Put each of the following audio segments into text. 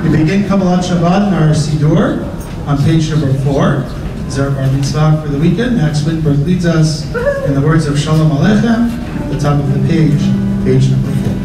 We begin Kabbalat Shabbat in our Siddur on page number 4. This is our bar mitzvah for the weekend. Max Windberg leads us in the words of Shalom Aleichem, at the top of the page, page number 4.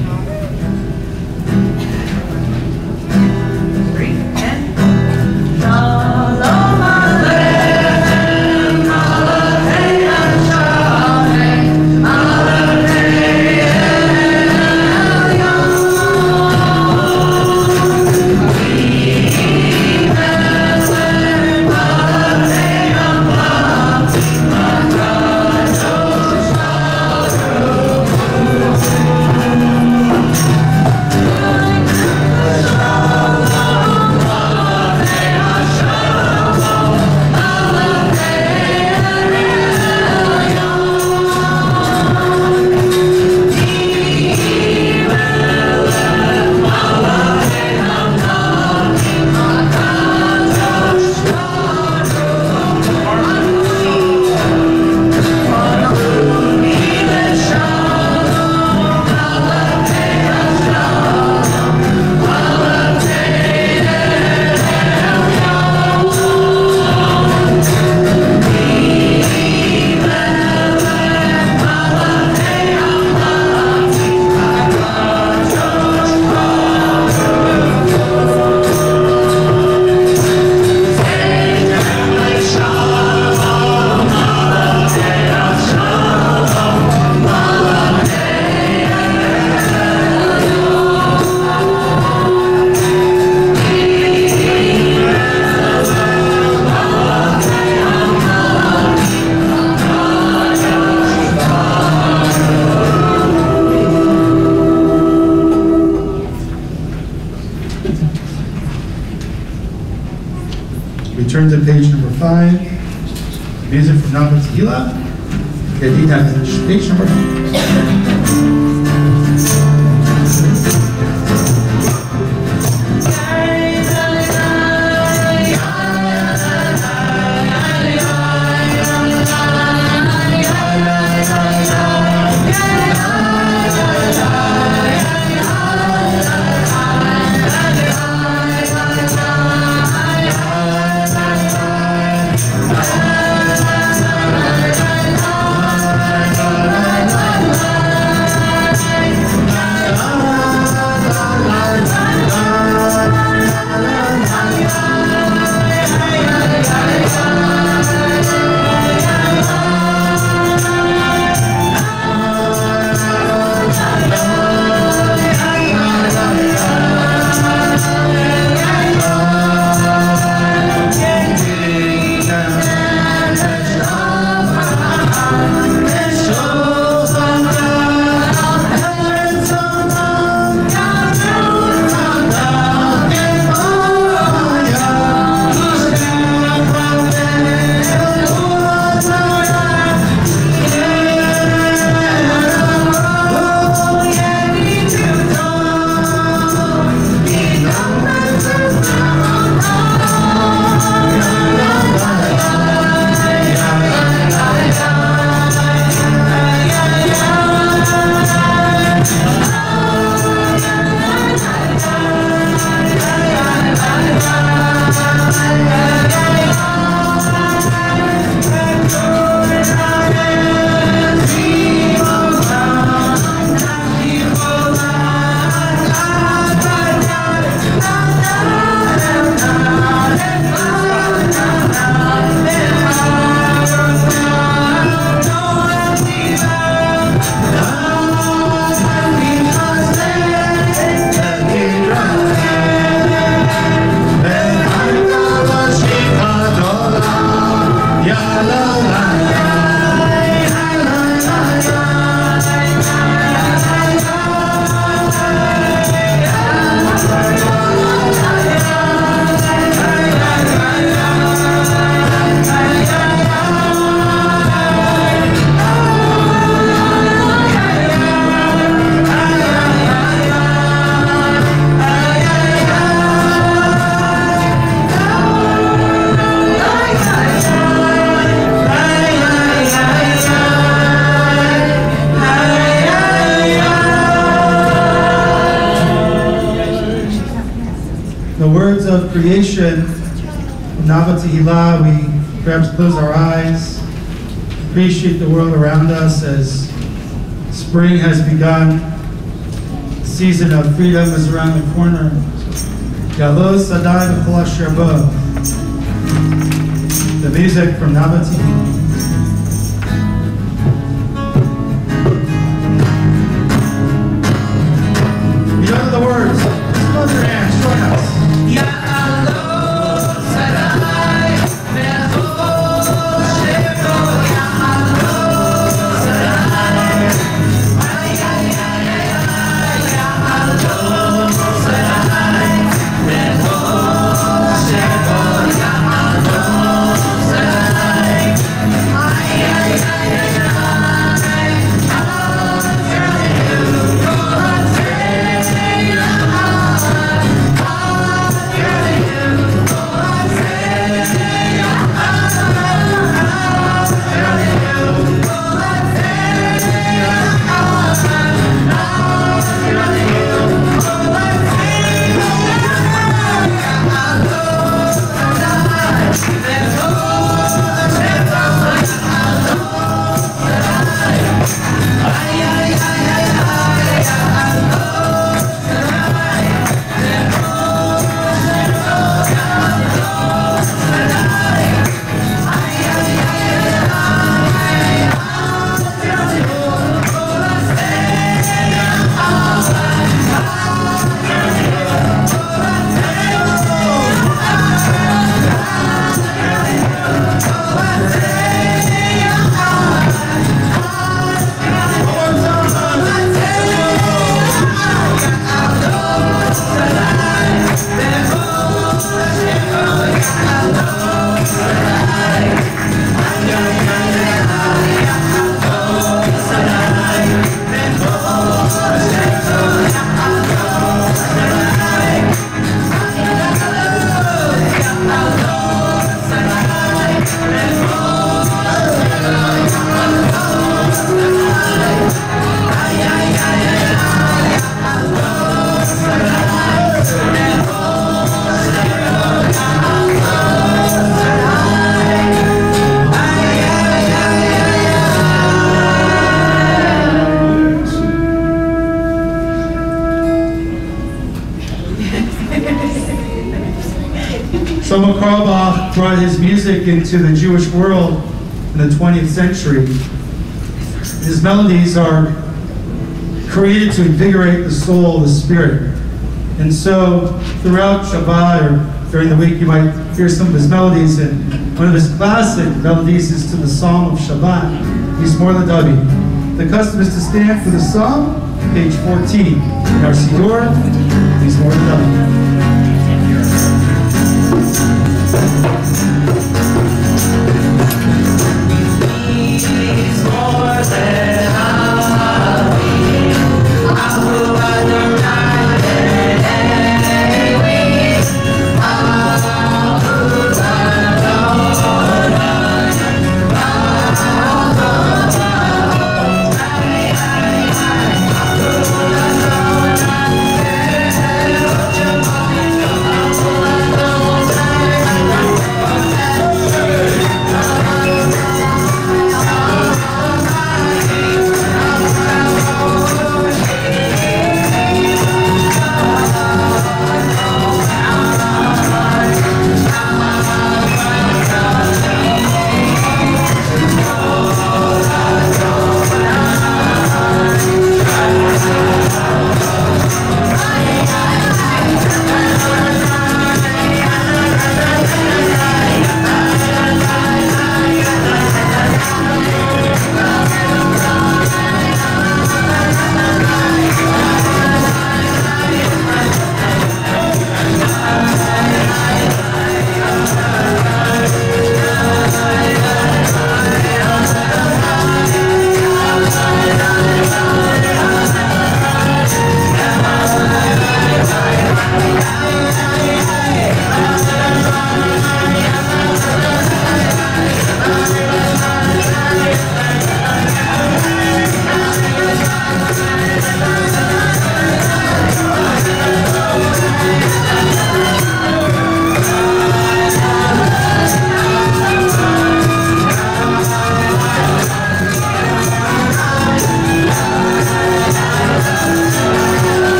We turn to page number 5. Music from Nava Tehillah. Page number 5. The words of creation, Nava Tehillah, we perhaps close our eyes, appreciate the world around us as spring has begun. The season of freedom is around the corner. Yalo Sadai V'Kol Asher Bo. The music from Nava Tehillah. You know the words. Just close your hands, join us. Shlomo Carlebach brought his music into the Jewish world in the 20th century. His melodies are created to invigorate the soul, the spirit. And so throughout Shabbat or during the week you might hear some of his melodies, and one of his classic melodies is to the Psalm of Shabbat, Mizmor LaDavid. The custom is to stand for the Psalm, page 14 in our Siddur, Mizmor LaDavid.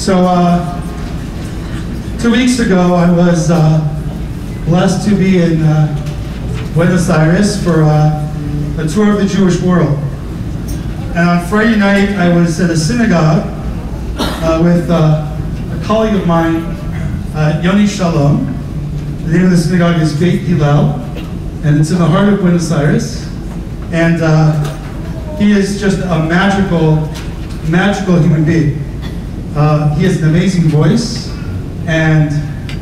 So 2 weeks ago, I was blessed to be in Buenos Aires for a tour of the Jewish world. And on Friday night, I was at a synagogue with a colleague of mine, Yoni Shalom. The name of the synagogue is Beit Hillel, and it's in the heart of Buenos Aires. And he is just a magical human being. He has an amazing voice, and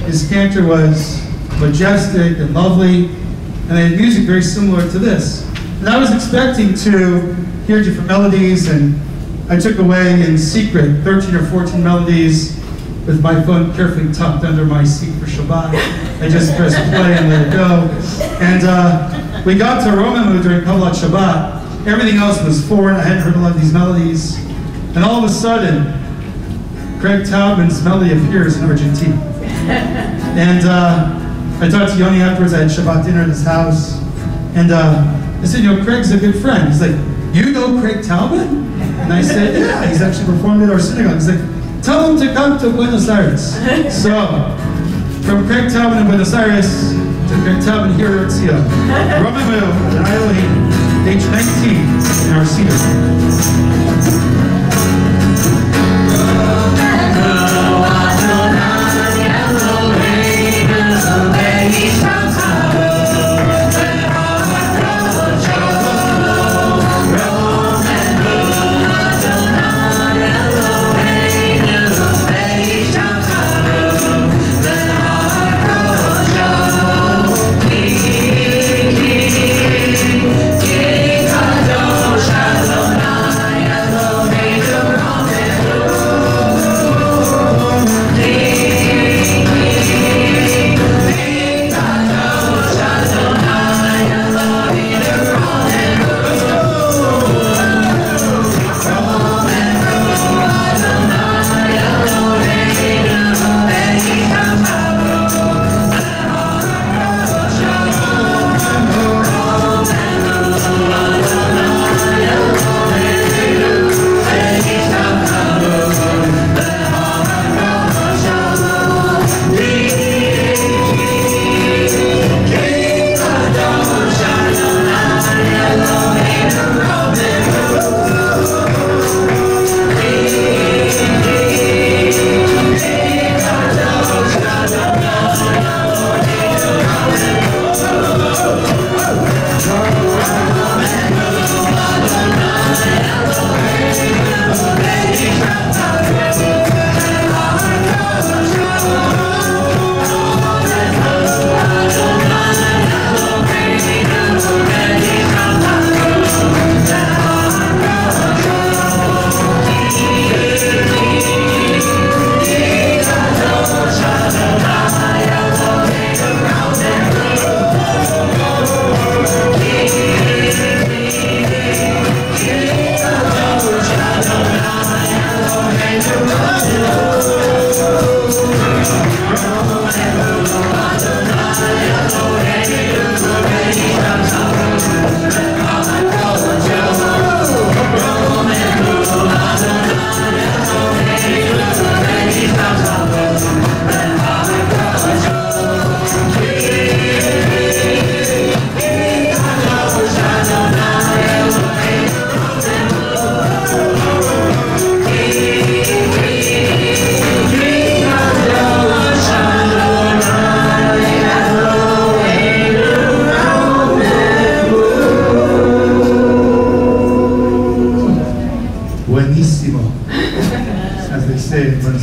his cantor was majestic and lovely, and they had music very similar to this. And I was expecting to hear different melodies, and I took away in secret 13 or 14 melodies with my phone carefully tucked under my seat for Shabbat. I just pressed play and let it go. And we got to Romamu during Kabbalat Shabbat. Everything else was foreign. I hadn't heard a lot of these melodies. And all of a sudden, Craig Taubman's melody appears in Argentina. And I talked to Yoni afterwards. I had Shabbat dinner at his house. And I said, you know, Craig's a good friend. He's like, you know Craig Taubman? And I said, yeah, he's actually performed at our synagogue. He's like, tell him to come to Buenos Aires. So, from Craig Taubman in Buenos Aires to Craig Taubman here at Tzion. Romamu and Elohim, age 19 in our cedar.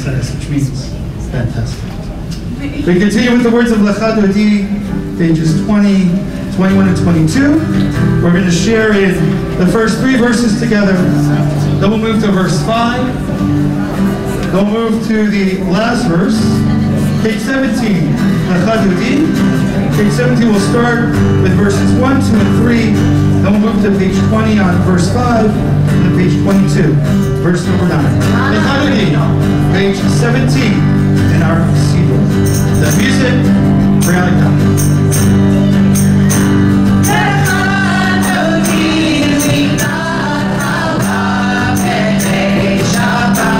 Which means fantastic. We continue with the words of Lecha Dodi, pages 20, 21, and 22. We're going to share in the first 3 verses together. Then we'll move to verse 5. Then we'll move to the last verse, page 17, Lecha Dodi. Page 17 will start with verses 1, 2, and 3. Then we'll move to page 20 on verse 5, and then page 22, verse number 9. Lecha Dodi, page 17 in our Siddur. The music, Brianna. Shabbat,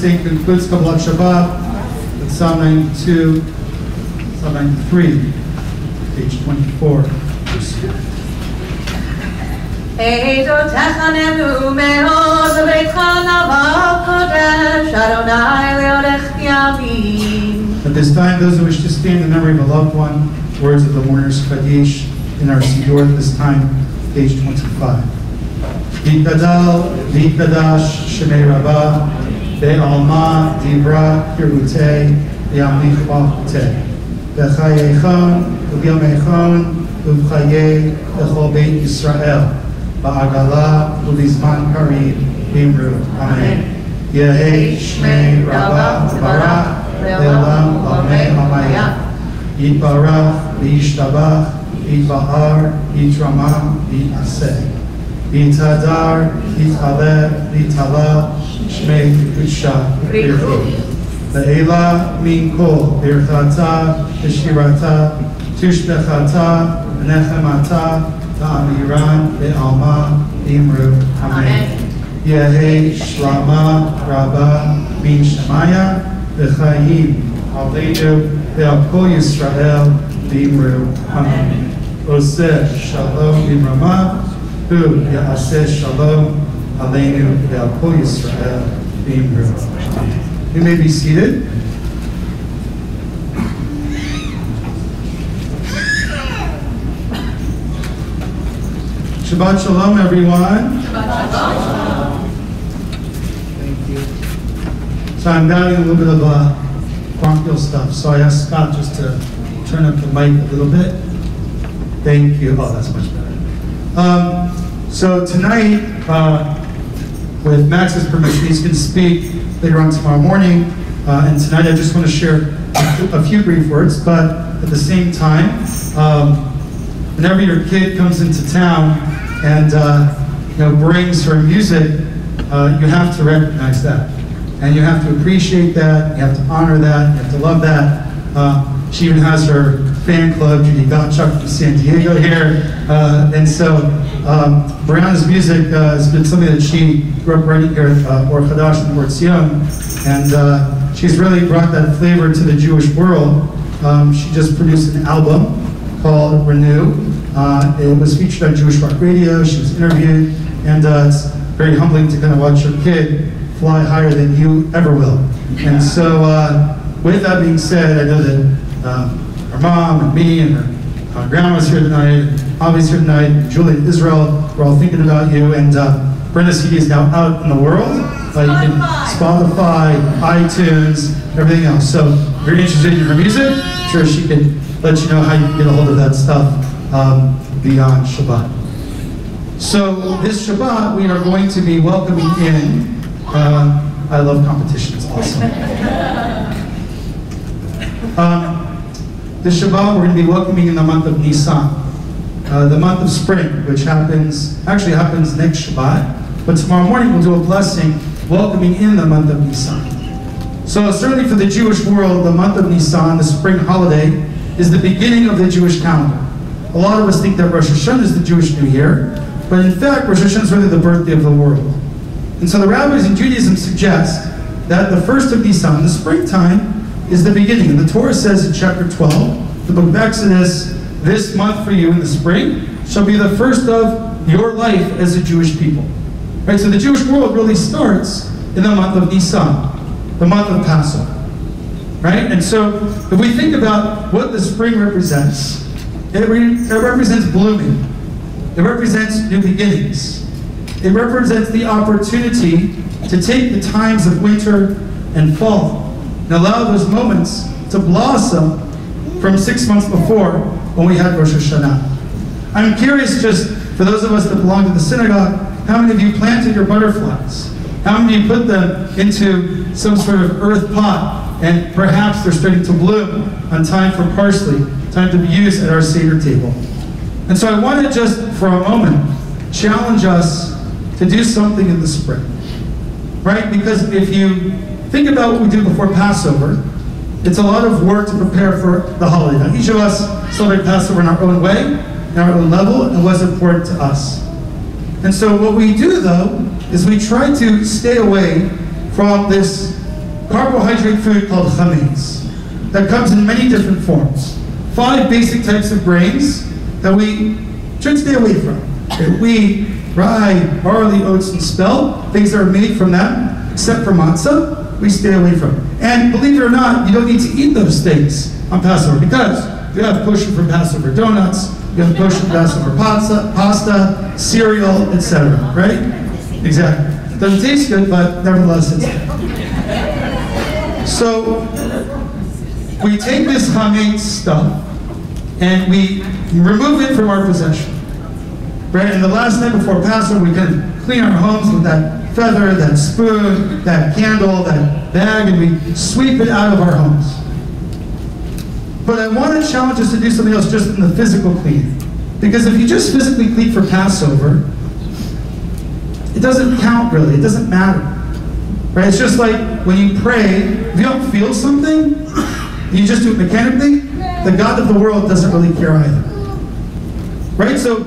saying concludes Kabbalat Shabbat with Psalm 92, Psalm 93, page 24, verse 2. At this time, those who wish to stand in memory of a loved one, words of the mourner's Kaddish in our Siddur at this time, page 25. Yitgadal, Yitgadash, Shemei Rabbah, Be'alma, Dibra, Kirute, Yamlich Bachute, Bechayechon, Ubyamechon, Ubchaye, Bechol Beit Yisrael, Ba'agala, Ubizman Karim, Bimru, Amen. Yehei Shmei Rabbah, Barach, Le'olam, Lameh, Amayah, Yitbarach, Yishtabach, Yitbahar, Yitramah, Yitaseh. Yitadar, Yitaleh, Yitala, Shmei Kusha, Birchu. Le'ela min kol, Birchata, B'shirata, Tushbechata, B'nechemata, Ta'amiran, Be'alma, Imru, Amen. Yehei Shlama, Rabbah, Min Shemaya, B'chayim, Aleinu, Be'al Kol Yisrael, Imru, Amen. Oseh Shalom B'Ramah, Hu Ya'aseh Shalom Aleinu Ve'al Kol Yisrael B'Imru. You may be seated. Shabbat Shalom, everyone. Shabbat Shalom. Thank you. So I'm battling a little bit of bronchial stuff, so I asked Scott just to turn up the mic a little bit. Thank you. Oh, that's much better. So tonight, with Max's permission, he's going to speak later on tomorrow morning. And tonight I just want to share a few brief words, but at the same time, whenever your kid comes into town and brings her music, you have to recognize that. And you have to appreciate that, you have to honor that, you have to love that. She even has her fan club, Judy Gottschalk from San Diego here. And so Brianna's music has been something that she grew up writing here at Or Chadash and Or Tzion. And she's really brought that flavor to the Jewish world. She just produced an album called Renew. It was featured on Jewish Rock Radio. She was interviewed. And it's very humbling to kind of watch your kid fly higher than you ever will. And so with that being said, I know that her mom and me and her grandma's here tonight, Avi's here tonight, Julie and Israel, we're all thinking about you. And Brenda's CD is now out in the world. You can Spotify, iTunes, everything else. So if you're interested in her music, I'm sure she can let you know how you can get a hold of that stuff beyond Shabbat. So this Shabbat, we are going to be welcoming in, I love competition, it's awesome. This Shabbat, we're going to be welcoming in the month of Nisan, the month of spring, which happens next Shabbat. But tomorrow morning, we'll do a blessing welcoming in the month of Nisan. So certainly for the Jewish world, the month of Nisan, the spring holiday, is the beginning of the Jewish calendar. A lot of us think that Rosh Hashanah is the Jewish New Year, but in fact, Rosh Hashanah is really the birthday of the world. And so the rabbis in Judaism suggest that the first of Nisan, the springtime, is the beginning. And the Torah says in chapter 12, the book of Exodus, this month for you in the spring shall be the first of your life as a Jewish people. Right? So the Jewish world really starts in the month of Nisan, the month of Passover. Right? And so if we think about what the spring represents, it represents blooming. It represents new beginnings. It represents the opportunity to take the times of winter and fall and allow those moments to blossom from 6 months before when we had Rosh Hashanah. I'm curious, just for those of us that belong to the synagogue, how many of you planted your butterflies? How many of you put them into some sort of earth pot and perhaps they're starting to bloom on time for parsley, time to be used at our Seder table? And so I want to just, for a moment, challenge us to do something in the spring. Right? Because if you think about what we do before Passover, it's a lot of work to prepare for the holiday. Now, each of us celebrate Passover in our own way, in our own level, and what's important to us. And so what we do, though, is we try to stay away from this carbohydrate food called chametz that comes in many different forms. 5 basic types of grains that we should stay away from. Wheat, rye, barley, oats, and spelt, things that are made from them, except for matzah, we stay away from. And believe it or not, you don't need to eat those things on Passover because you have kosher for Passover donuts, you have kosher for Passover pasta, cereal, etc. Right? Exactly. Doesn't taste good, but nevertheless it's good. So we take this chametz stuff and we remove it from our possession. Right? And the last night before Passover, we can clean our homes with that feather, that spoon, that candle, that bag, and we sweep it out of our homes. But I want to challenge us to do something else just in the physical cleaning. Because if you just physically clean for Passover, it doesn't count really, it doesn't matter. Right? It's just like when you pray, if you don't feel something, you just do it mechanically, the God of the world doesn't really care either. Right? So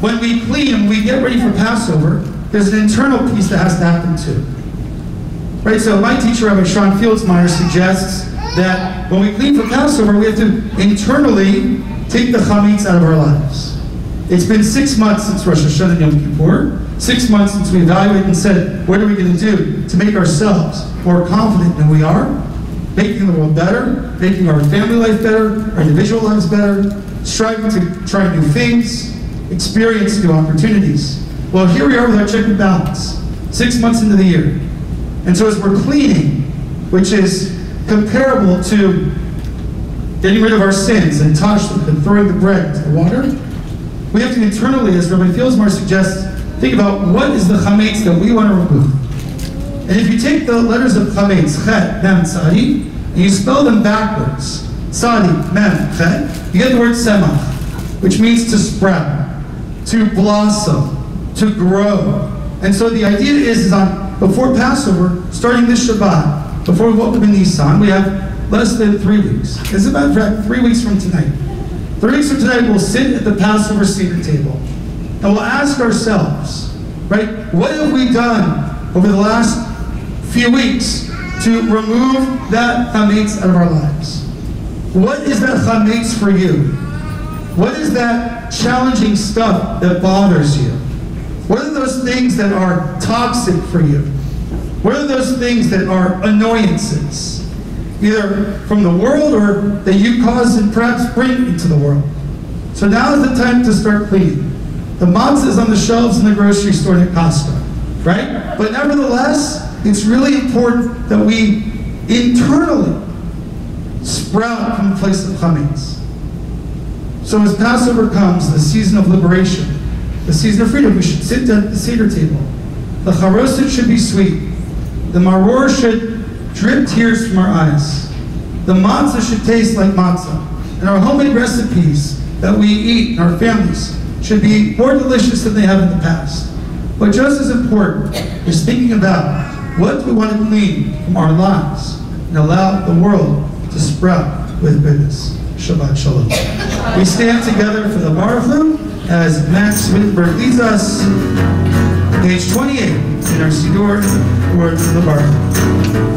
when we clean, when we get ready for Passover, there's an internal piece that has to happen too. Right? So my teacher, Rabbi Sean Fieldsmeyer, suggests that when we clean for Passover, we have to internally take the chametz out of our lives. It's been 6 months since Rosh Hashanah and Yom Kippur, 6 months since we evaluated and said, what are we going to do to make ourselves more confident than we are, making the world better, making our family life better, our individual lives better, striving to try new things, experience new opportunities. Well, here we are with our check and balance, 6 months into the year. And so as we're cleaning, which is comparable to getting rid of our sins and tashlich and throwing the bread into the water, we have to internally, as Rabbi Fieldsmeyer suggests, think about what is the chametz that we want to remove. And if you take the letters of chametz, chet, mem, tzadi, and you spell them backwards, tzadi, mem, chet, you get the word semach, which means to sprout, to blossom, to grow. And so the idea is before Passover, starting this Shabbat, before we welcome in Nisan, we have less than 3 weeks. As a matter of fact, 3 weeks from tonight. 3 weeks from tonight, we'll sit at the Passover Seder table. And we'll ask ourselves, right, what have we done over the last few weeks to remove that chametz out of our lives? What is that chametz for you? What is that challenging stuff that bothers you? What are those things that are toxic for you? What are those things that are annoyances? Either from the world or that you cause and perhaps bring into the world. So now is the time to start cleaning. The matzah is on the shelves in the grocery store at Costco, right? But nevertheless, it's really important that we internally sprout from the place of chametz. So as Passover comes, the season of liberation, the season of freedom, we should sit at the Seder table. The charoset should be sweet. The maror should drip tears from our eyes. The matzah should taste like matzah. And our homemade recipes that we eat in our families should be more delicious than they have in the past. But just as important is thinking about what we want to clean from our lives and allow the world to sprout with goodness. Shabbat Shalom. We stand together for the Baruch Hu as Max Wittenberg leads us, page 28 in our Siddur, the words of the Baruch Hu.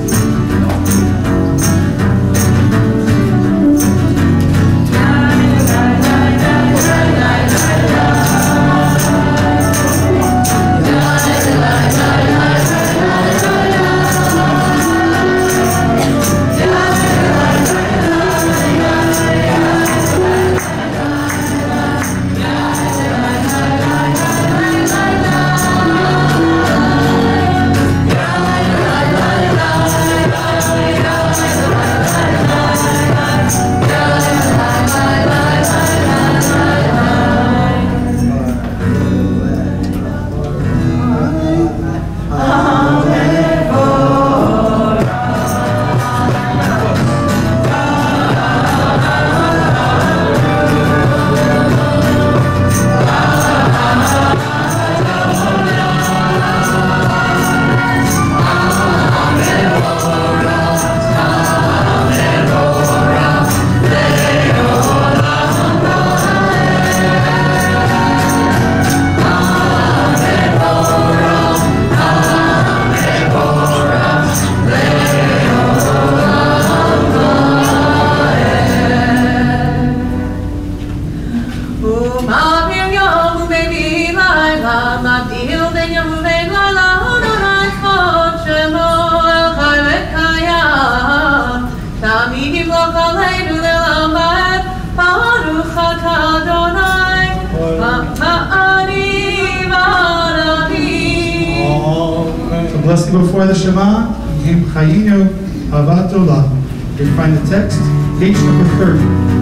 before the Shema, Yim Chayinu Avat Olam. You find the text, page number 30.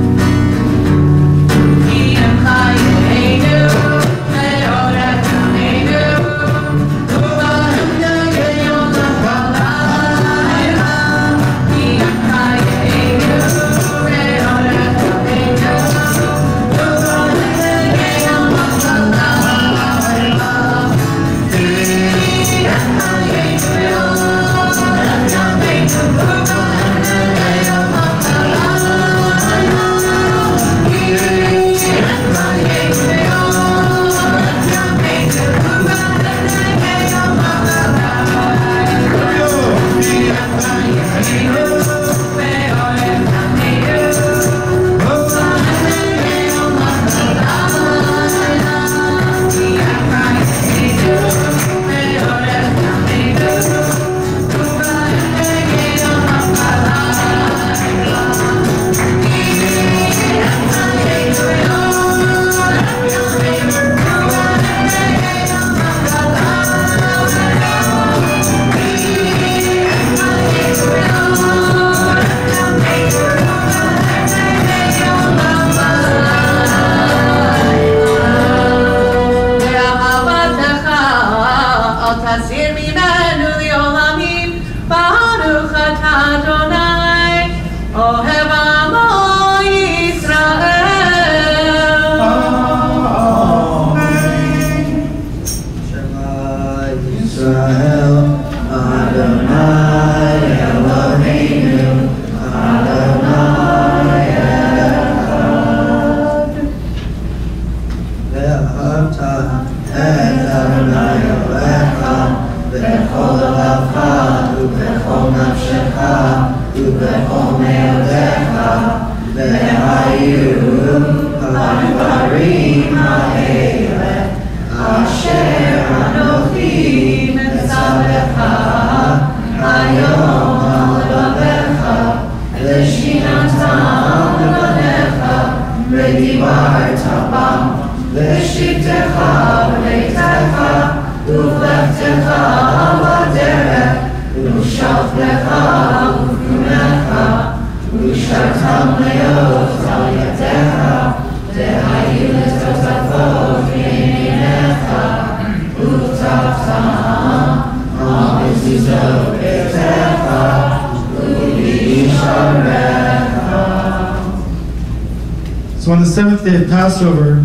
So on the seventh day of Passover,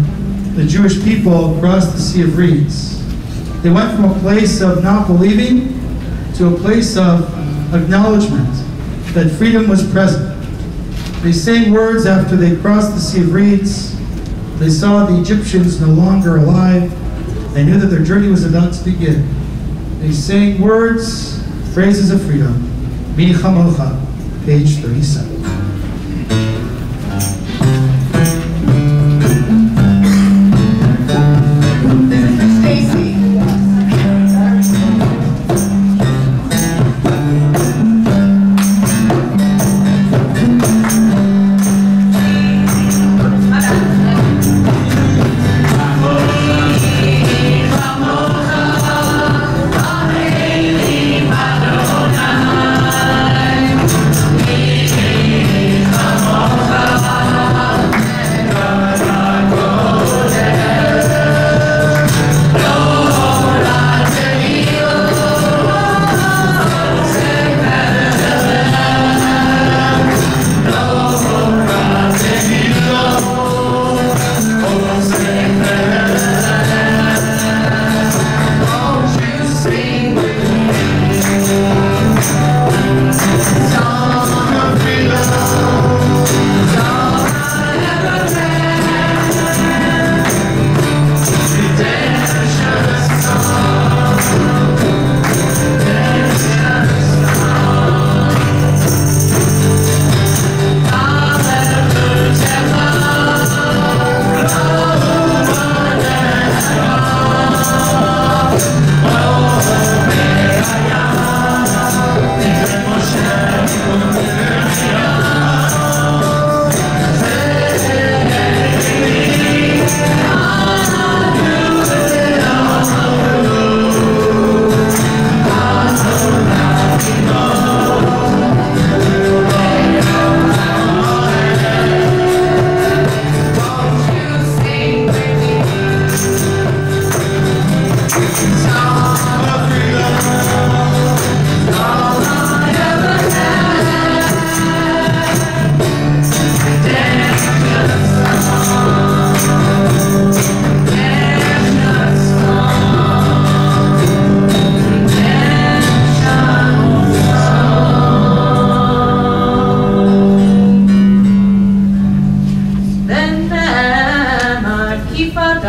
the Jewish people crossed the Sea of Reeds. They went from a place of not believing to a place of acknowledgement that freedom was present. They sang words after they crossed the Sea of Reeds. They saw the Egyptians no longer alive. They knew that their journey was about to begin. They sang words, phrases of freedom. Mi Chamocha, page 37. Adonai,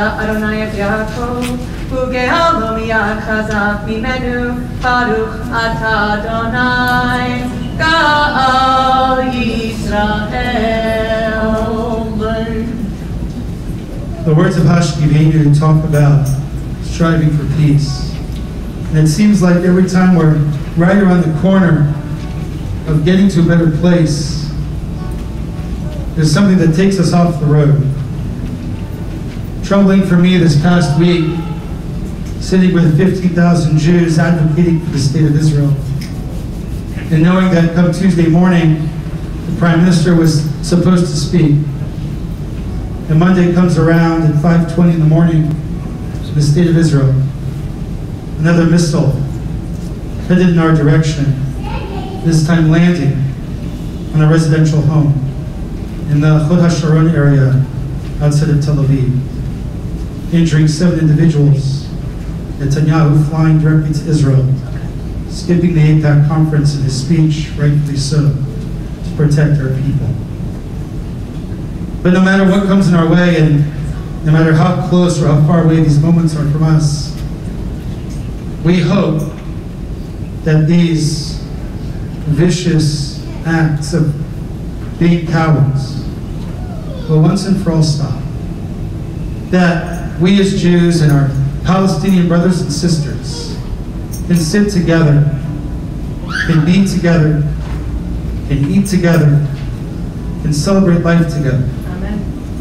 עשה אדוני את יעקב, וגאלו מיד חזק ממנו, ברוך אתה אדוני, גאל ישראל. The words of Hashkivenu talk about striving for peace. And it seems like every time we're right around the corner of getting to a better place, there's something that takes us off the road. Troubling for me this past week, sitting with 15,000 Jews advocating for the state of Israel, and knowing that come Tuesday morning, the Prime Minister was supposed to speak. And Monday comes around at 5:20 in the morning to the state of Israel. Another missile headed in our direction, this time landing on a residential home in the Chod HaSharon area outside of Tel Aviv, injuring 7 individuals. Netanyahu flying directly to Israel, skipping the AIPAC conference in his speech, rightfully so, to protect our people. But no matter what comes in our way, and no matter how close or how far away these moments are from us, we hope that these vicious acts of being cowards will once and for all stop. That we as Jews and our Palestinian brothers and sisters can sit together, can be together, can eat together, can celebrate life together. Amen.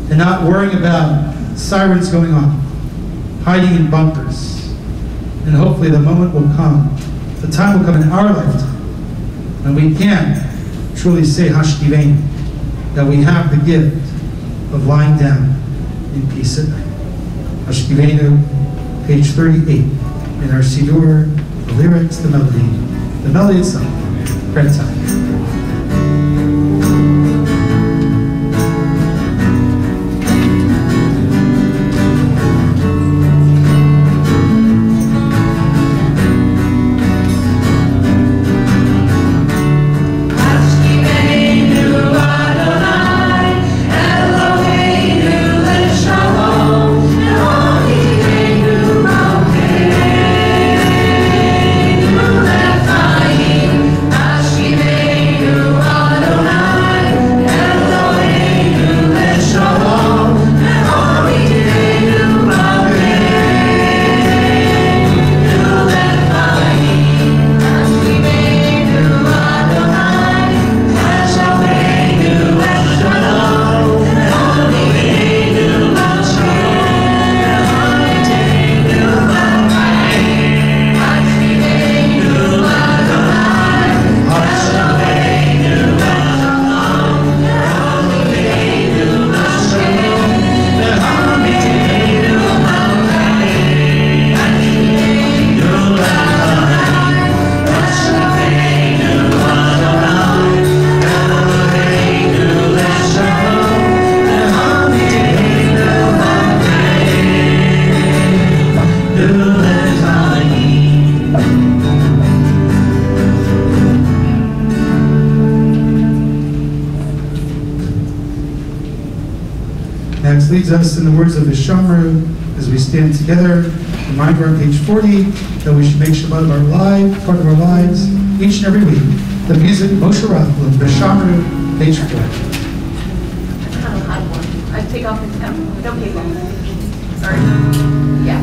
And not worrying about sirens going on, hiding in bunkers. And hopefully the moment will come, the time will come in our lifetime, when we can truly say Hashkivenu, that we have the gift of lying down in peace at night. Hashkivenu, page 38, in our Siddur, the lyrics, the melody itself, prayer time. Next leads us in the words of the Shamru as we stand together. Reminder on page 40 that we should make Shabbat part of our lives each and every week. The music, Moshe Rathblum, the Shamru, page 40. I don't have one. I take off his cap. Don't take off. Sorry. Yeah.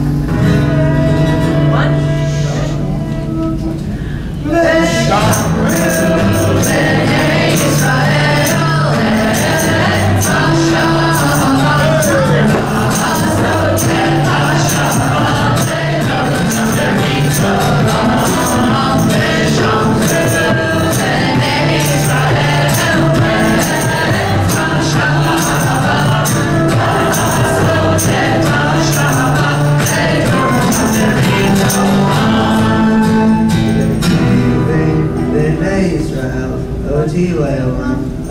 Israel, Oti Leolam,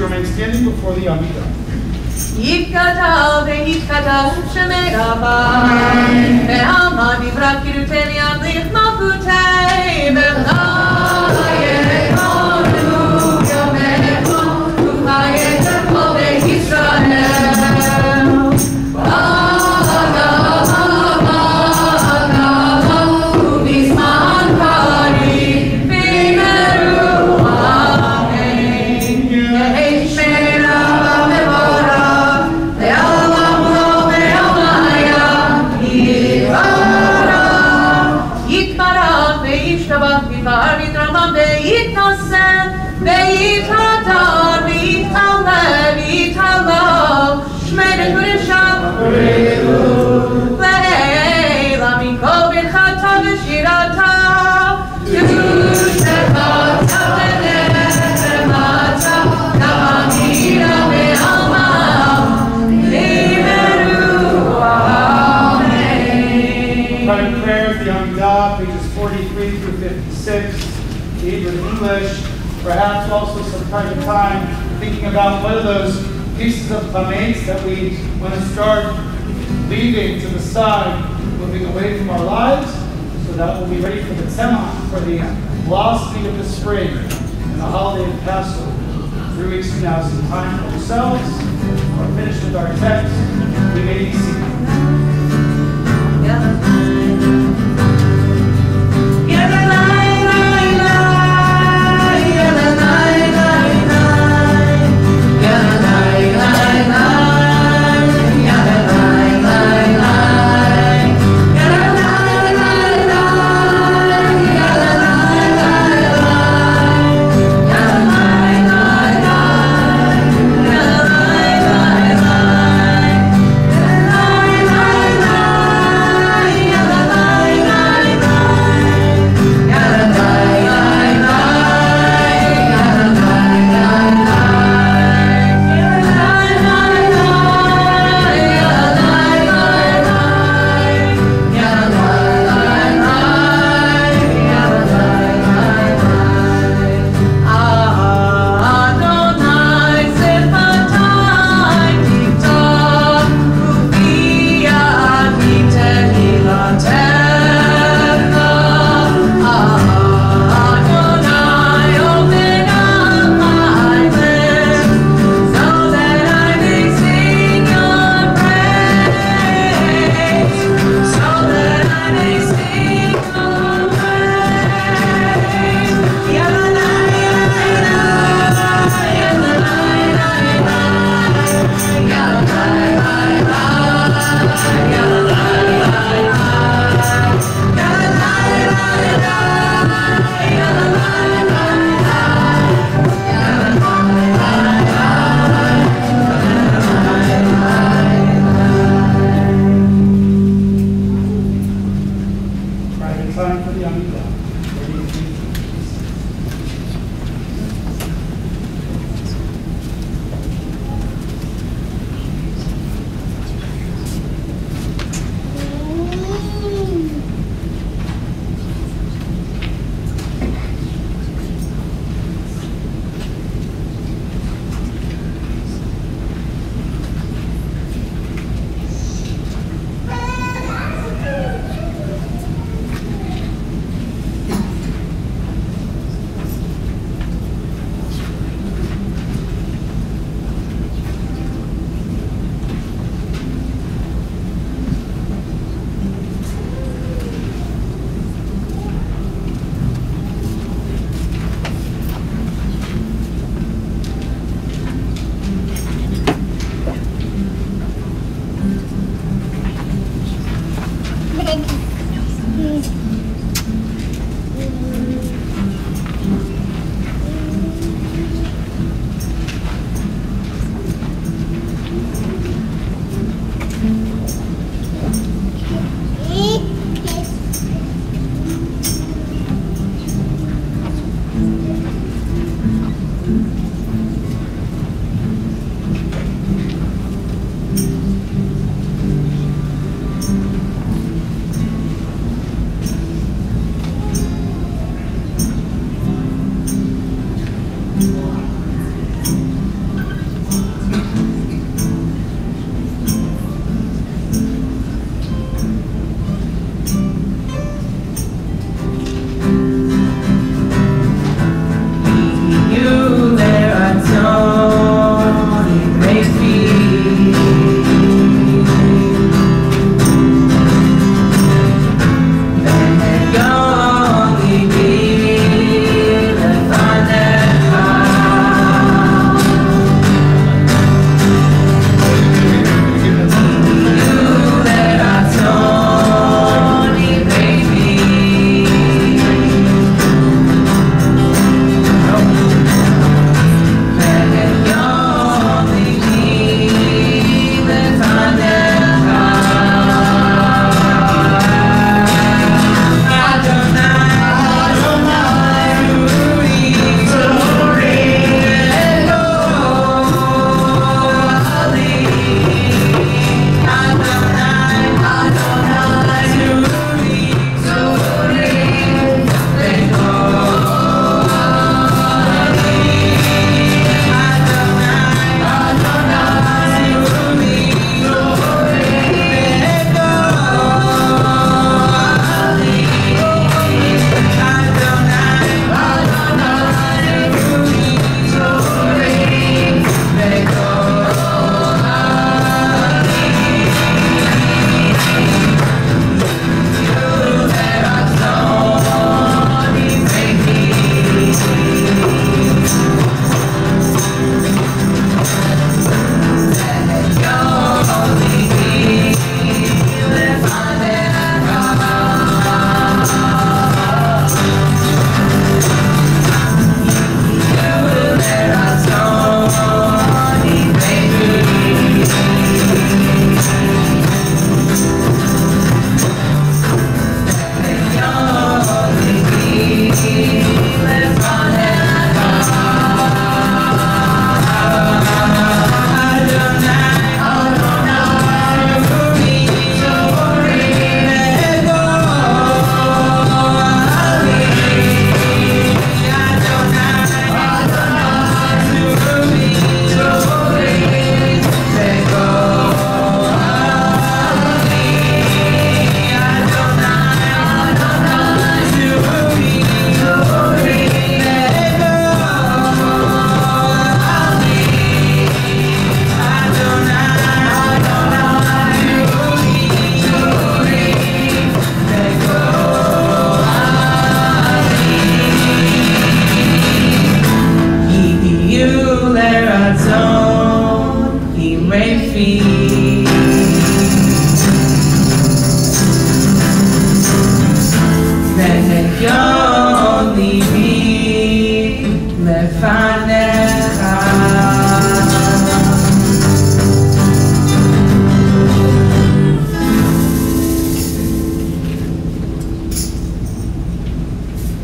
Remain standing before the Amidah. Yitkata ve'yitkata shemeraba ve'ama nivra kirutei yamlich malkutei ve'chaye konu yamecho u'chaye tercho ve'Yisrael pages 43 through 56, read with English, perhaps also some time to time thinking about what are those pieces of chametz that we want to start leaving to the side, moving away from our lives, so that we'll be ready for the tzemach, for the blossoming of the spring, and the holiday of Passover. 3 weeks from now, some time for ourselves. We're finished with our text. We may be seated.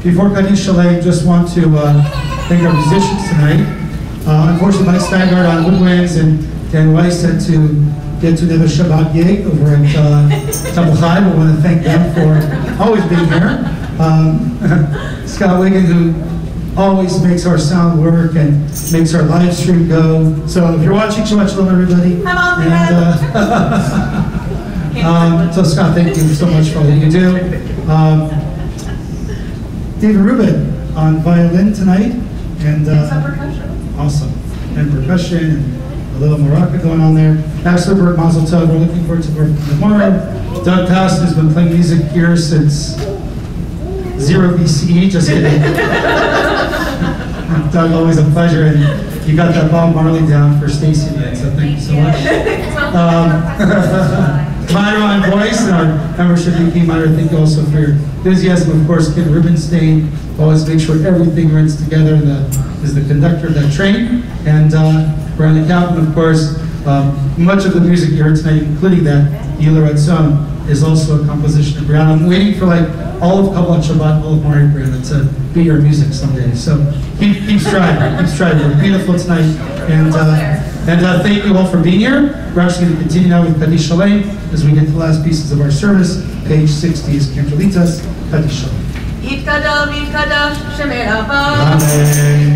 before Kaddish Shalem, just want to thank our musicians tonight. Unfortunately, Mike Spangard on woodwinds and Dan Weiss had to get to another Shabbat gig over at Temple High. We want to thank them for always being here. Scott Wiggin, who always makes our sound work and makes our live stream go. So if you're watching, Shabbat Shalom, everybody. So Scott, thank you so much for all that you do. David Rubin on violin tonight, and some percussion. Awesome, and percussion, and a little maraca going on there. Max Lippert, Mazel Tov. We're looking forward to working tomorrow. Doug Paston has been playing music here since 0 BCE. Just kidding. Doug, always a pleasure, and you got that Bob Marley down for Stacy tonight, so thank you so much. Myra on voice, and our membership VP, Myra, thank you also for your enthusiasm. Of course, Ken Rubenstein always makes sure everything runs together, is the conductor of that train. And Brandon Kaplan, of course, much of the music you heard tonight, including that Yila Tzion, is also a composition of Brianna. I'm waiting for like all of Kabbalah Shabbat, all of Mari Brianna to be your music someday. So keep striving, keep striving. We're beautiful tonight. And thank you all for being here. We're actually going to continue now with Kaddish Shalem as we get to the last pieces of our service. Page 60 is Cantrelitas, Kaddish Shalem. יתקדש יתקדש שמרבה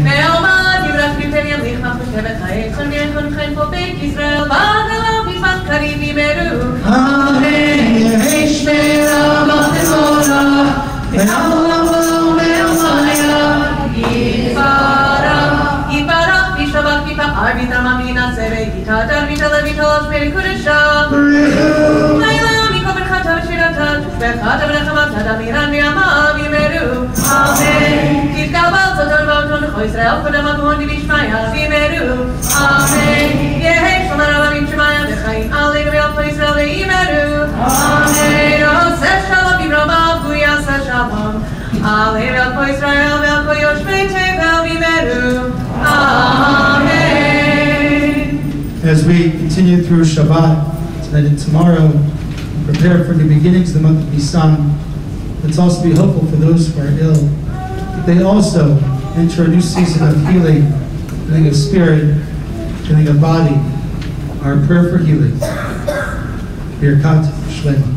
מעומד יברח פלפל ימליך מחושבת חיי חלמי חונכן פה בית ישראל בגלם בזמן קריב ימרו אמן יהי שמרבה תמורה ועולם ומעומיה יתברך יתברך בשבת בפער ויתרמה מן הצוות יתהדר ויתעלה ויתעלה שמרי קודשה לילה מכל ברכתה ושירתה תושבחה ונחמת הדמירן וימיו ימרו אמן תתקבל צדון ואותון לכל ישראל קודם אבון ובשמיה וימרו אמן יהי שלום רב אmin שמיה וחיים עלינו ועל כל ישראל וימרו אמן עושה שלום בברמה ויעשה שלום עלינו ועל כל ישראל ועל כל יושבי תבל וימרו amen. As we continue through Shabbat tonight and tomorrow, prepare for the beginnings of the month of Nisan, let's also be hopeful for those who are ill, that they also enter a new season of healing of spirit, healing of body. Our prayer for healing. Birkat Shlema.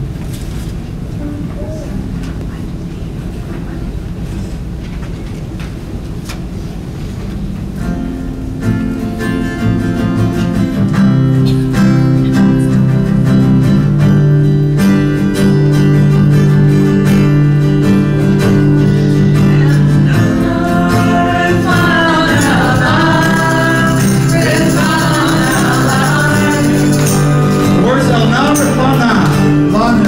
Lana.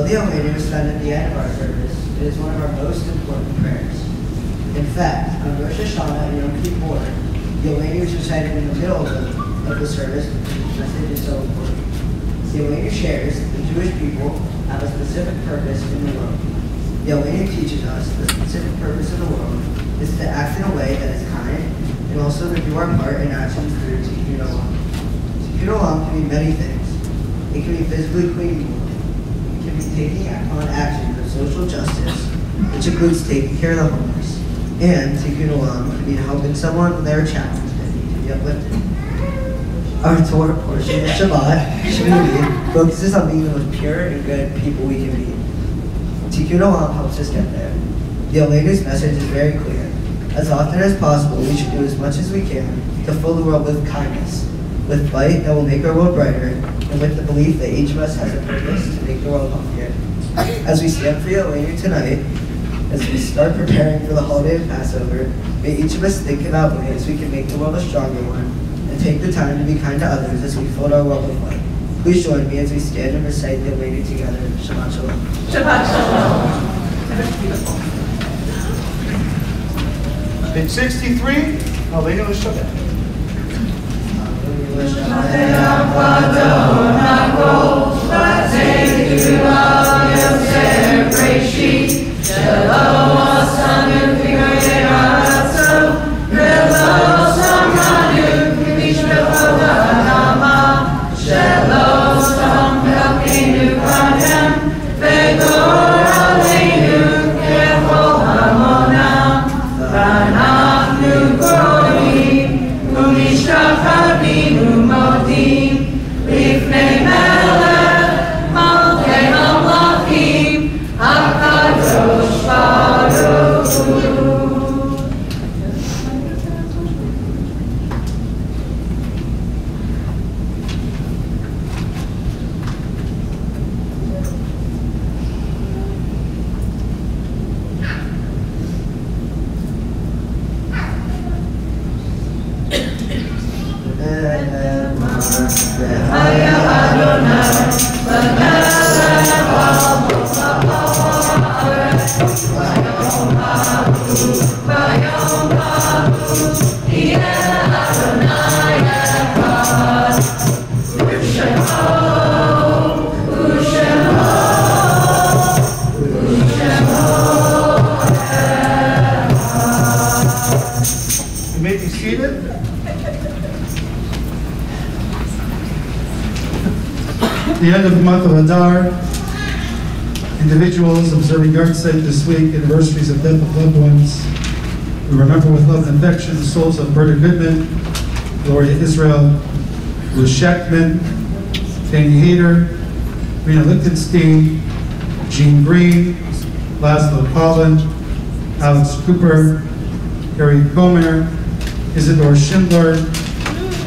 the Almighty was found at the end of our service. It is one of our most important prayers. In fact, on Rosh Hashanah and Yom Kippur, the Almighty was recited in the middle of the service because the message is so important. The Almighty shares that the Jewish people have a specific purpose in the world. The Almighty teaches us the specific purpose of the world is to act in a way that is kind and also to do our part in actions through Tzion. Tzion can be many things. It can be physically cleaning the world. It can be taking on actions of social justice, which includes taking care of the homeless. And Tzion can be helping someone with their challenge that need to be uplifted. Our Torah portion of Shabbat, Shmini, focuses on being the most pure and good people we can be. Tzion helps us get there. The Almighty's message is very clear. As often as possible, we should do as much as we can to fill the world with kindness, with light that will make our world brighter, and with the belief that each of us has a purpose to make the world healthier. As we stand for the Almighty tonight, as we start preparing for the holiday of Passover, may each of us think about ways we can make the world a stronger one, and take the time to be kind to others as we fill our world with light. Please join me as we stand and recite the Almighty together. Shabbat Shalom. Shabbat Shalom. Page 63, Aleinu L'Shabbat. You may be seated. At the end of the month of Adar, individuals observing yard site this week, anniversaries of death of loved ones. We remember with love and affection the souls of Berta Goodman, Gloria Israel, Ruth Schechtman, Fanny Hayter, Rena Lichtenstein, Jean Green, Laszlo Collin, Alex Cooper, Harry Comer, Isidore Schindler,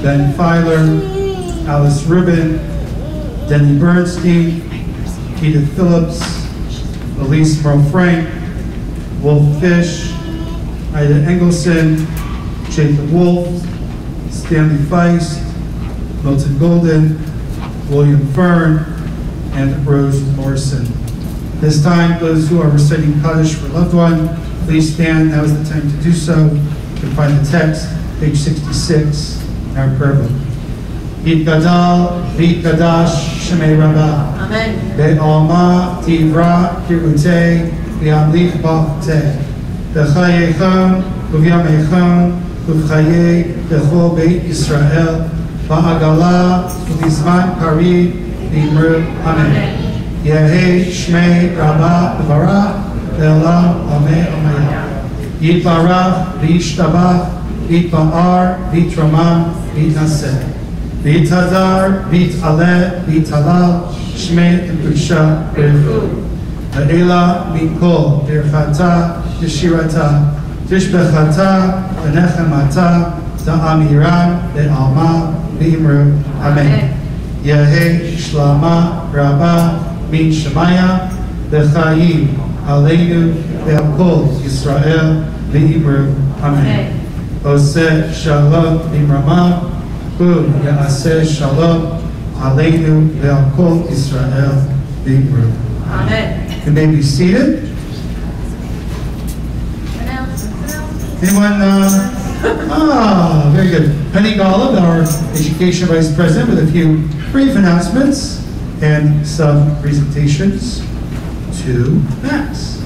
Ben Filer, Alice Rubin, Denny Bernstein, Edith Phillips, Elise Merle Frank, Wolf Fish, Ida Engelson, Jacob Wolf, Stanley Feist, Milton Golden, William Fern, and Rose Morrison. This time, those who are reciting Kaddish for loved one, please stand. Now is the time to do so. You can find the text, page 66, in our prayer book. Yitgadal, V'Yitgadash, Shemei Rabbah. Amen. Be'alma, Tivra, Kirutei, V'Yamlich Ba'atei. B'chayechon, V'Yamechon, V'chayei, B'chol Beit Yisrael, Ba'agala, V'Bizman Karib, V'Yimru. Amen. Yehei Shmei Rabbah B'Barach, Le'olam Ameh Amen. Yitbarach, V'Yishtabach, Yitba'ar, V'Yitramam, V'Yitnaseh. V'Yitazar, V'Yit'aleh, V'Yit'alal, Shmei T'Pusha B'Richu. Ha'ela Mikol, Birchata, Yeshirata, Tishbechata, V'Nechemata, Ta'amiram, Ve'alma, V'Imru. Amen. Yehei Shlama Rabbah, Min Shemaya, V'Chayim, Aleinu, Ve'Kol Yisrael, V'Imru. Amen. Oseh Shalom, V'Imramah, Ya'aseh Shalom, Aleinu, Ve'Kol Yisrael, V'Imru. Amen. You may be seated. Anyone? Very good. Penny Golub, our Education Vice President, with a few brief announcements and some presentations to Max.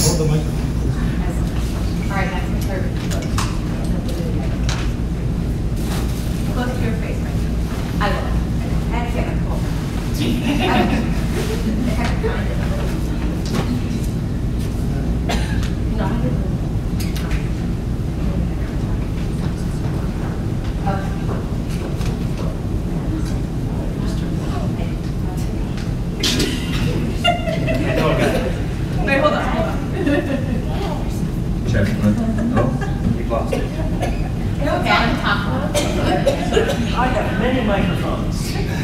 Hold the microphone. All right, that's my third. Close to your face, right? I will. And again, cool. Wait, hold on. Check. Oh, we lost it. Okay, on top. I got many microphones.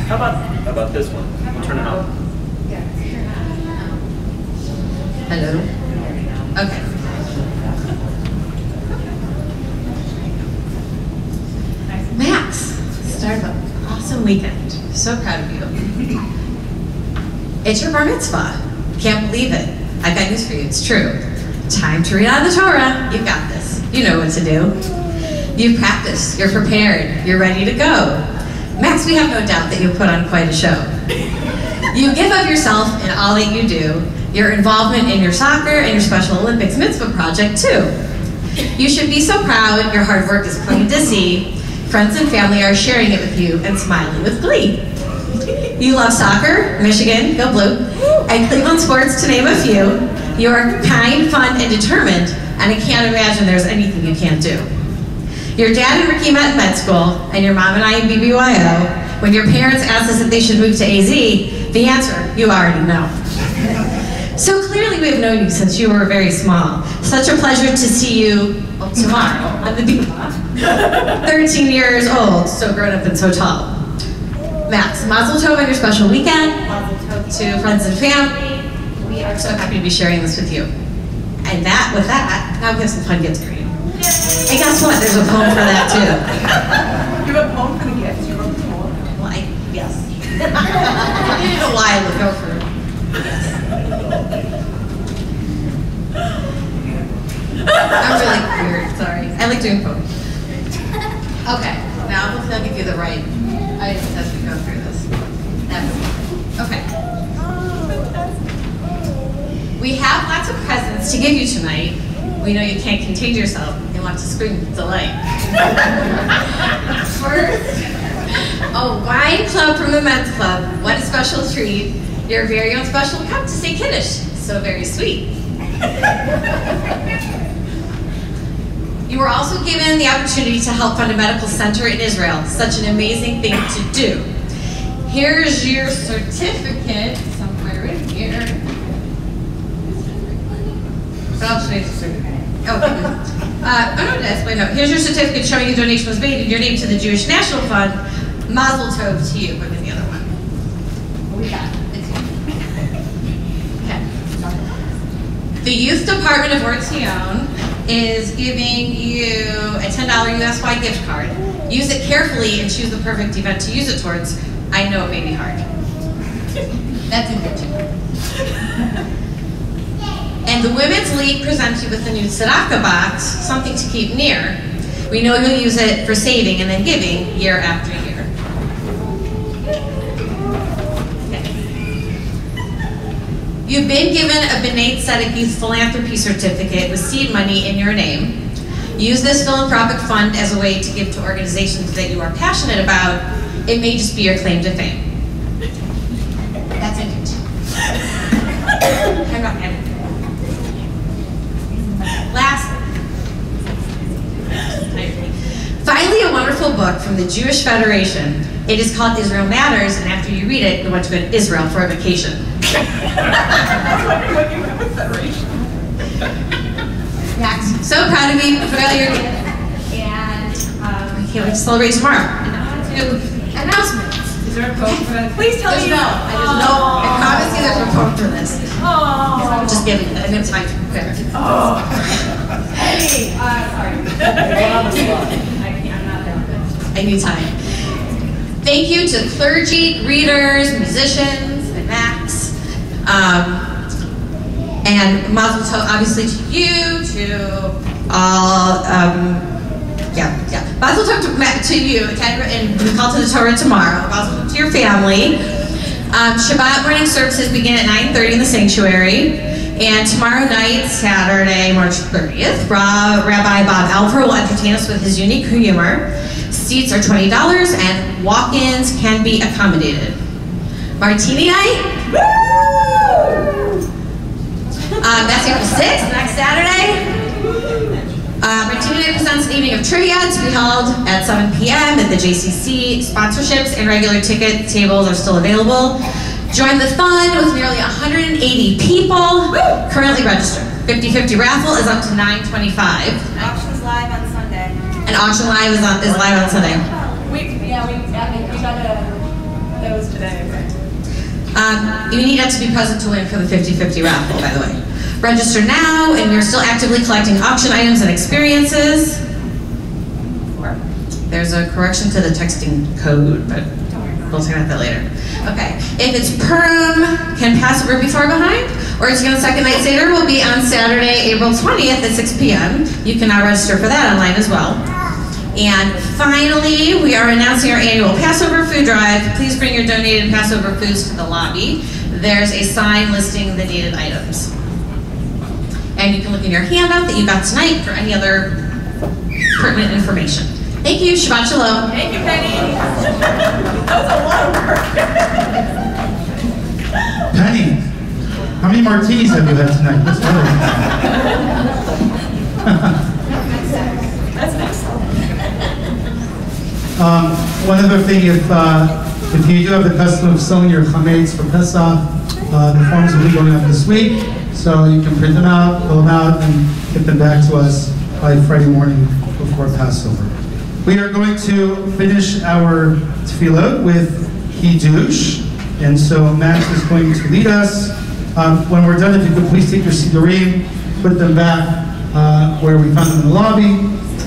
How about this one? We'll turn it on. Hello. Okay. Max, start of an awesome weekend. So proud of you. It's your bar mitzvah. Can't believe it. I've got news for you. It's true. Time to read out of the Torah. You've got this. You know what to do. You've practiced. You're prepared. You're ready to go. Max, we have no doubt that you'll put on quite a show. You give of yourself in all that you do. Your involvement in your soccer and your Special Olympics mitzvah project, too. You should be so proud. Your hard work is plain to see. Friends and family are sharing it with you and smiling with glee. You love soccer, Michigan, go blue, and Cleveland sports, to name a few. You are kind, fun, and determined, and I can't imagine there's anything you can't do. Your dad and Ricky met in med school, and your mom and I in BBYO. When your parents asked us if they should move to AZ, the answer, you already know. So clearly we have known you since you were very small. Such a pleasure to see you tomorrow on the beach. 13 years old, so grown up and so tall. Max, mazel tov on your special weekend. Mazel tov to friends and family. We are so happy to be sharing this with you. And with that, now we have some fun gifts for you. And guess what? There's a poem for that too. You have a poem for the gifts? You wrote the poem? Well, yes. I didn't know why I would go for yes. I'm really weird, sorry. I like doing poems. Okay, now hopefully I'll give you the right items as we go through this. Okay. We have lots of presents to give you tonight. We know you can't contain yourself and want to scream with delight. First, a wine club from the men's club. What a special treat. Your very own special cup to say Kiddush. So very sweet. You were also given the opportunity to help fund a medical center in Israel. Such an amazing thing to do. Here's your certificate, somewhere in here. What else should I say? Here's your certificate showing your donation was made in your name to the Jewish National Fund. Mazel tov to you. What is the other one? What we got? It's here. Okay. The Youth Department of Tzion is giving you a $10 US-wide gift card. Use it carefully and choose the perfect event to use it towards. I know it may be hard. That's in good too. And the Women's League presents you with the new tzedakah box, something to keep near. We know you'll use it for saving and then giving year after year. Okay. You've been given a B'nai Tzedek Youth Philanthropy Certificate with seed money in your name. Use this philanthropic fund as a way to give to organizations that you are passionate about. It may just be your claim to fame. That's it. I'm not kidding. Lastly, finally a wonderful book from the Jewish Federation. It is called Israel Matters, and after you read it, you'll want to go to Israel for a vacation. Max, so proud of you for all your gift, and I can't wait to celebrate tomorrow. And now on to announcements. Is there a poem for that? Please tell me. No, I just know. I promise you there's no poem for this. Oh. Just give it. I didn't have time to prepare. Oh. Hey, sorry. I'm not that good. I need time. Thank you to clergy, greeters, musicians, and Max. And mazel tov, obviously, to you, to all, mazel tov to you, and we call to the Torah tomorrow. Mazel tov to your family. Shabbat morning services begin at 9:30 in the sanctuary. And tomorrow night, Saturday, March 30th, Rabbi Bob Alper will entertain us with his unique humor. Seats are $20 and walk-ins can be accommodated. Martini night? That's April 6th, next Saturday. Martini night presents an evening of trivia to be held at 7 p.m. at the JCC. Sponsorships and regular ticket tables are still available. Join the fun with nearly 180 people currently registered. 50-50 raffle is up to $9.25. Auction's live on Sunday. And auction live is live on Sunday. We got those today. You need to be present to win for the 50-50 raffle, by the way. Register now, and we're still actively collecting auction items and experiences. There's a correction to the texting code, but we'll talk about that later. Okay, if it's Purim, can Passover be far behind? Or Tzion second night Seder will be on Saturday, April 20th at 6 p.m. You can now register for that online as well. And finally, we are announcing our annual Passover food drive. Please bring your donated Passover foods to the lobby. There's a sign listing the needed items. And you can look in your handout that you got tonight for any other pertinent information. Thank you. Shabbat Shalom. Thank you, Penny. That was a lot of work. Penny, how many martinis have you had tonight? That's That's next. One other thing, if you do have the custom of selling your chametz for Pesach, the forms will be going up this week, so you can print them out, fill them out, and get them back to us by Friday morning before Passover. We are going to finish our tefillah with Hiddush, and so Max is going to lead us. When we're done, if you could please take your sidurim, put them back where we found them in the lobby,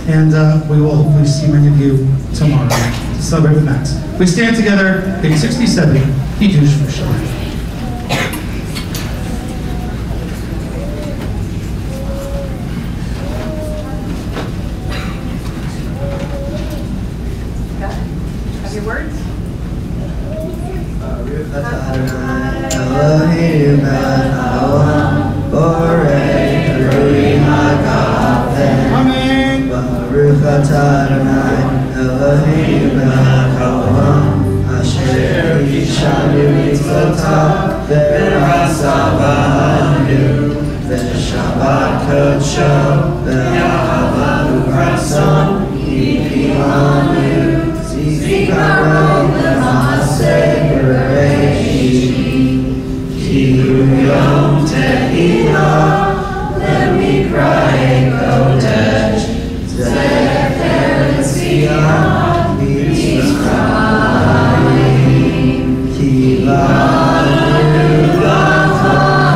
and we will hopefully see many of you tomorrow to celebrate with Max. We stand together, page 67, Hiddush for Shabbat. Have your words? Amen. Baruch atah Adonai Eloheinu melech haolam asher yishanu mitzvotav v'rasa b'nu v'shabbat kodsho v'ahavanu rason yipilanu zikaron l'maaseh bereishit ki hu yom tehillah Lemikra kodesh Zefer Tzion Mitzrayim Ki lanu b'charta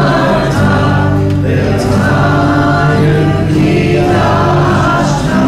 V'tanu ki dashta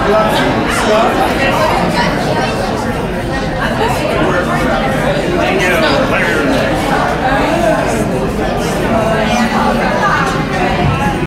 you want food stuff?